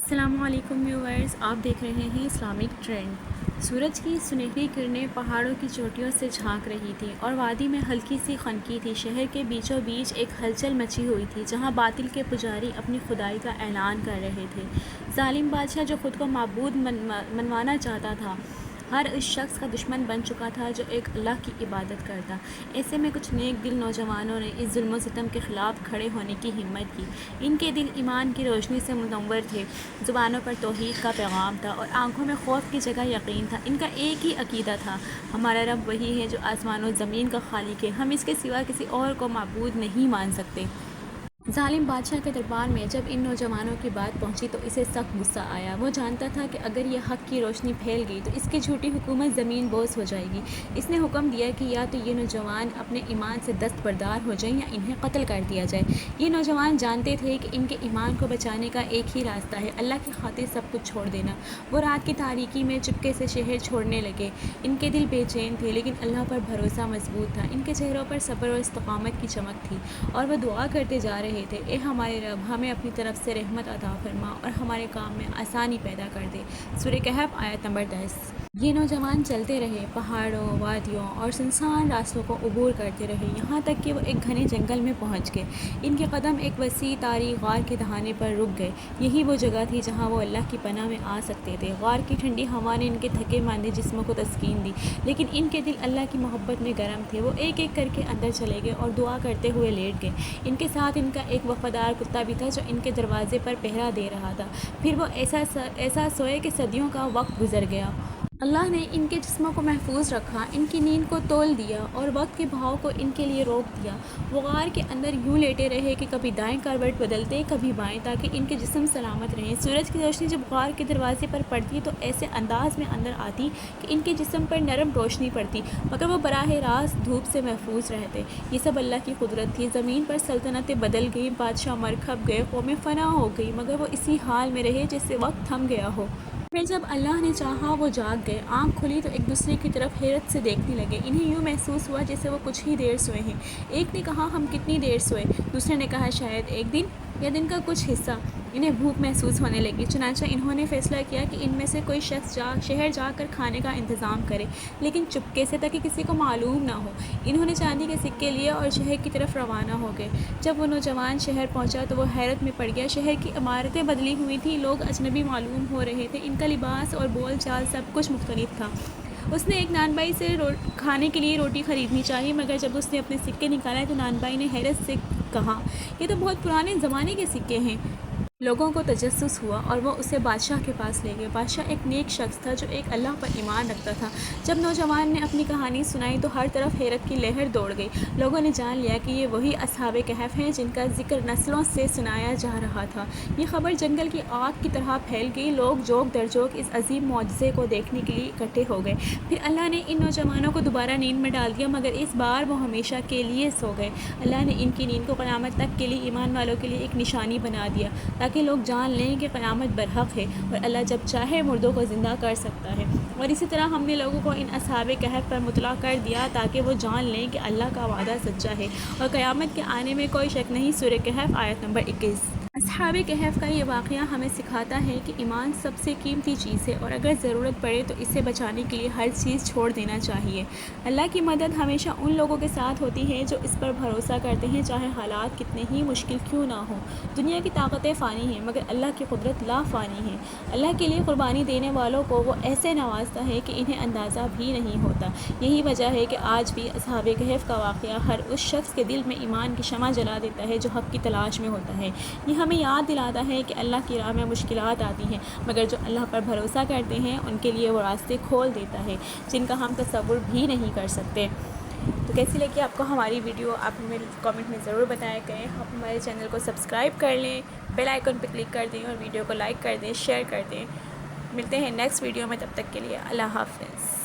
السلام علیکم ویورز، آپ دیکھ رہے ہیں اسلامک ٹرینڈ۔ سورج کی سنہری کرنیں پہاڑوں کی چوٹیوں سے جھانک رہی تھی اور وادی میں ہلکی سی خنکی تھی۔ شہر کے بیچوں بیچ ایک ہلچل مچی ہوئی تھی جہاں باطل کے پجاری اپنی خدائی کا اعلان کر رہے تھے۔ ظالم بادشاہ جو خود کو معبود منوانا چاہتا تھا، ہر اس شخص کا دشمن بن چکا تھا جو ایک اللہ کی عبادت کرتا۔ ایسے میں کچھ نیک دل نوجوانوں نے اس ظلم و ستم کے خلاف کھڑے ہونے کی ہمت کی۔ ان کے دل ایمان کی روشنی سے منور تھے، زبانوں پر توحید کا پیغام تھا اور آنکھوں میں خوف کی جگہ یقین تھا۔ ان کا ایک ہی عقیدہ تھا، ہمارا رب وہی ہے جو آسمان و زمین کا خالق ہے، ہم اس کے سوا کسی اور کو معبود نہیں مان سکتے۔ ظالم بادشاہ کے دربار میں جب ان نوجوانوں کی بات پہنچی تو اسے سخت غصہ آیا۔ وہ جانتا تھا کہ اگر یہ حق کی روشنی پھیل گئی تو اس کی جھوٹی حکومت زمین بوس ہو جائے گی۔ اس نے حکم دیا کہ یا تو یہ نوجوان اپنے ایمان سے دستبردار ہو جائیں یا انہیں قتل کر دیا جائے۔ یہ نوجوان جانتے تھے کہ ان کے ایمان کو بچانے کا ایک ہی راستہ ہے، اللہ کی خاطر سب کچھ چھوڑ دینا۔ وہ رات کی تاریکی میں چپکے سے شہر چھوڑنے لگے۔ ان کے دل بے چین تھے لیکن اللہ پر بھروسہ مضبوط تھا۔ ان کے چہروں پر صبر اور استقامت کی چمک تھی اور وہ دعا کرتے جا رہے تھے، اے ہمارے رب، ہمیں اپنی طرف سے رحمت عطا فرما اور ہمارے کام میں آسانی پیدا کر دے۔ سورہ کہف آیت نمبر 10۔ یہ نوجوان چلتے رہے، پہاڑوں، وادیوں اور سنسان راستوں کو عبور کرتے رہے، یہاں تک کہ وہ ایک گھنے جنگل میں پہنچ گئے۔ ان کے قدم ایک وسیع تاریک غار کے دہانے پر رک گئے۔ یہی وہ جگہ تھی جہاں وہ اللہ کی پناہ میں آ سکتے تھے۔ غار کی ٹھنڈی ہوا نے ان کے تھکے ماندے جسموں کو تسکین دی، لیکن ان کے دل اللہ کی محبت میں گرم تھے۔ وہ ایک ایک کر کے اندر چلے گئے اور دعا کرتے ہوئے لیٹ گئے۔ ان کے ساتھ ان کا ایک وفادار کتا بھی تھا جو ان کے دروازے پر پہرا دے رہا تھا۔ پھر وہ ایسا سوئے کہ صدیوں کا وقت گزر گیا۔ اللہ نے ان کے جسموں کو محفوظ رکھا، ان کی نیند کو تول دیا اور وقت کے بہاؤ کو ان کے لیے روک دیا۔ وہ غار کے اندر یوں لیٹے رہے کہ کبھی دائیں کروٹ بدلتے کبھی بائیں تاکہ ان کے جسم سلامت رہیں۔ سورج کی روشنی جب غار کے دروازے پر پڑتی تو ایسے انداز میں اندر آتی کہ ان کے جسم پر نرم روشنی پڑتی، مگر وہ براہ راست دھوپ سے محفوظ رہتے۔ یہ سب اللہ کی قدرت تھی۔ زمین پر سلطنتیں بدل گئیں، بادشاہ مر کھپ گئے، قومیں فنا ہو گئی، مگر وہ اسی حال میں رہے جیسے وقت تھم گیا ہو۔ پھر جب اللہ نے چاہا وہ جاگ گئے، آنکھ کھلی تو ایک دوسرے کی طرف حیرت سے دیکھنے لگے۔ انہیں یوں محسوس ہوا جیسے وہ کچھ ہی دیر سوئے ہیں۔ ایک نے کہا، ہم کتنی دیر سوئے؟ دوسرے نے کہا، شاید ایک دن یا دن کا کچھ حصہ۔ انہیں بھوک محسوس ہونے لگی، چنانچہ انہوں نے فیصلہ کیا کہ ان میں سے کوئی شخص شہر جا کر کھانے کا انتظام کرے، لیکن چپکے سے تاکہ کسی کو معلوم نہ ہو۔ انہوں نے چاندی کے سکے لیے اور شہر کی طرف روانہ ہو گئے۔ جب وہ نوجوان شہر پہنچا تو وہ حیرت میں پڑ گیا۔ شہر کی عمارتیں بدلی ہوئی تھیں، لوگ اجنبی معلوم ہو رہے تھے، ان کا لباس اور بول چال سب کچھ مختلف تھا۔ اس نے ایک نان بائی سے کھانے کے لیے روٹی خریدنی چاہی، مگر جب اس نے اپنے سکے نکالے تو نان بائی نے حیرت سے کہا، یہ تو بہت پرانے زمانے کے سکے ہیں۔ لوگوں کو تجسس ہوا اور وہ اسے بادشاہ کے پاس لے گئے۔ بادشاہ ایک نیک شخص تھا جو ایک اللہ پر ایمان رکھتا تھا۔ جب نوجوان نے اپنی کہانی سنائی تو ہر طرف حیرت کی لہر دوڑ گئی۔ لوگوں نے جان لیا کہ یہ وہی اصحاب کہف ہیں جن کا ذکر نسلوں سے سنایا جا رہا تھا۔ یہ خبر جنگل کی آگ کی طرح پھیل گئی، لوگ جوک در جوک اس عظیم معجزے کو دیکھنے کے لیے اکٹھے ہو گئے۔ پھر اللہ نے ان نوجوانوں کو دوبارہ نیند میں ڈال دیا، مگر اس بار وہ ہمیشہ کے لیے سو گئے۔ اللہ نے ان کی نیند کو قیامت تک کے لیے ایمان والوں کے لیے ایک نشانی بنا دیا تاکہ لوگ جان لیں کہ قیامت برحق ہے اور اللہ جب چاہے مردوں کو زندہ کر سکتا ہے۔ اور اسی طرح ہم نے لوگوں کو ان اصحاب کہف پر مطلع کر دیا تاکہ وہ جان لیں کہ اللہ کا وعدہ سچا ہے اور قیامت کے آنے میں کوئی شک نہیں۔ سورہ کہف آیت نمبر 21۔ اصحاب کہف کا یہ واقعہ ہمیں سکھاتا ہے کہ ایمان سب سے قیمتی چیز ہے اور اگر ضرورت پڑے تو اسے بچانے کے لیے ہر چیز چھوڑ دینا چاہیے۔ اللہ کی مدد ہمیشہ ان لوگوں کے ساتھ ہوتی ہے جو اس پر بھروسہ کرتے ہیں، چاہے حالات کتنے ہی مشکل کیوں نہ ہوں۔ دنیا کی طاقتیں فانی ہیں مگر اللہ کی قدرت لا فانی ہے۔ اللہ کے لیے قربانی دینے والوں کو وہ ایسے نوازتا ہے کہ انہیں اندازہ بھی نہیں ہوتا۔ یہی وجہ ہے کہ آج بھی اصحاب کہف کا واقعہ ہر اس شخص کے دل میں ایمان کی شمع جلا دیتا ہے جو حق کی تلاش میں ہوتا ہے۔ یہ ہمیں یاد دلاتا ہے کہ اللہ کی راہ میں مشکلات آتی ہیں مگر جو اللہ پر بھروسہ کرتے ہیں ان کے لیے وہ راستے کھول دیتا ہے جن کا ہم تصور بھی نہیں کر سکتے۔ تو کیسی لگی آپ کو ہماری ویڈیو؟ آپ ہمیں کامنٹ میں ضرور بتایا کریں۔ آپ ہمارے چینل کو سبسکرائب کر لیں، بیل آئیکن پہ کلک کر دیں اور ویڈیو کو لائک کر دیں، شیئر کر دیں۔ ملتے ہیں نیکسٹ ویڈیو میں، تب تک کے لیے اللہ حافظ۔